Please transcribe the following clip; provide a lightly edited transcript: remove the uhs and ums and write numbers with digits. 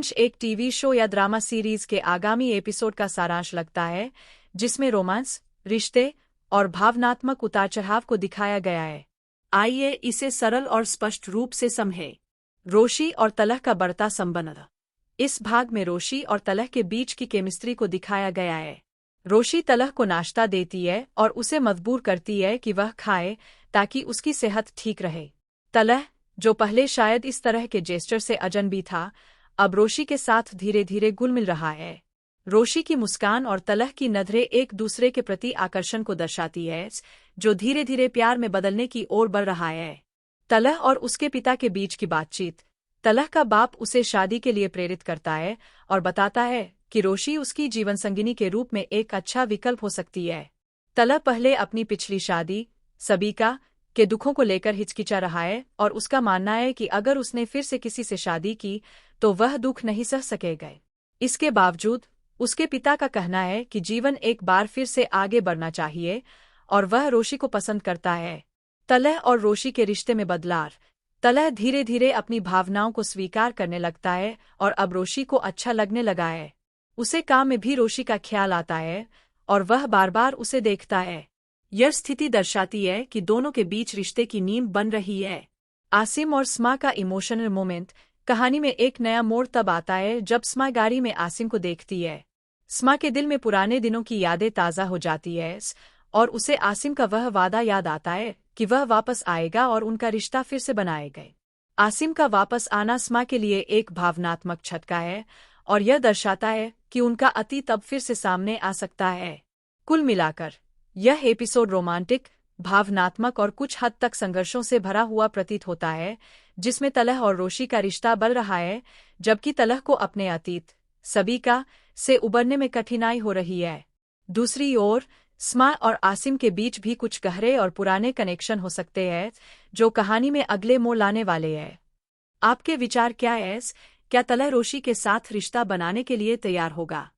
रोमांच एक TV show या ड्रामा सीरीज के आगामी एपिसोड का सारांश लगता है, जिसमें रोमांस, रिश्ते और भावनात्मक उतार-चढ़ाव को दिखाया गया है। आइए इसे सरल और स्पष्ट रूप से समझें। रोशी और तलह का बढ़ता संबंध। इस भाग में रोशी और तलह के बीच की केमिस्ट्री को दिखाया गया है। रोशी तलह को नाश्ता देती है और उसे मजबूर करती है कि वह खाए ताकि उसकी सेहत ठीक रहे। तलह, जो पहले शायद इस तरह के जेस्चर से अजनबी था, अब रोशी के साथ धीरे धीरे घुल मिल रहा है। रोशी की मुस्कान और तलह की नजरें एक दूसरे के प्रति आकर्षण को दर्शाती है, जो धीरे धीरे प्यार में बदलने की ओर बढ़ रहा है। तलह और उसके पिता के बीच की बातचीत। तलह का बाप उसे शादी के लिए प्रेरित करता है और बताता है कि रोशी उसकी जीवनसंगिनी के रूप में एक अच्छा विकल्प हो सकती है। तलह पहले अपनी पिछली शादी, सबीका, के दुखों को लेकर हिचकिचा रहा है और उसका मानना है कि अगर उसने फिर से किसी से शादी की तो वह दुख नहीं सह सकेगा। इसके बावजूद उसके पिता का कहना है कि जीवन एक बार फिर से आगे बढ़ना चाहिए और वह रोशी को पसंद करता है। तलह और रोशी के रिश्ते में बदलाव। तलह धीरे धीरे अपनी भावनाओं को स्वीकार करने लगता है और अब रोशी को अच्छा लगने लगा है। उसे काम में भी रोशी का ख्याल आता है और वह बार बार उसे देखता है। यह स्थिति दर्शाती है कि दोनों के बीच रिश्ते की नींव बन रही है। आसिम और स्मा का इमोशनल मोमेंट। कहानी में एक नया मोड़ तब आता है जब स्मा गाड़ी में आसिम को देखती है। स्मा के दिल में पुराने दिनों की यादें ताज़ा हो जाती है और उसे आसिम का वह वादा याद आता है कि वह वापस आएगा और उनका रिश्ता फिर से बनाएगा। आसिम का वापस आना स्मा के लिए एक भावनात्मक झटका है और यह दर्शाता है कि उनका अतीत अब फिर से सामने आ सकता है। कुल मिलाकर यह एपिसोड रोमांटिक, भावनात्मक और कुछ हद तक संघर्षों से भरा हुआ प्रतीत होता है, जिसमें तलह और रोशी का रिश्ता बढ़ रहा है, जबकि तलह को अपने अतीत, सबीका, से उबरने में कठिनाई हो रही है। दूसरी ओर, स्मा और आसिम के बीच भी कुछ गहरे और पुराने कनेक्शन हो सकते हैं, जो कहानी में अगले मोड़ लाने वाले हैं। आपके विचार क्या हैं? क्या तलह रोशी के साथ रिश्ता बनाने के लिए तैयार होगा?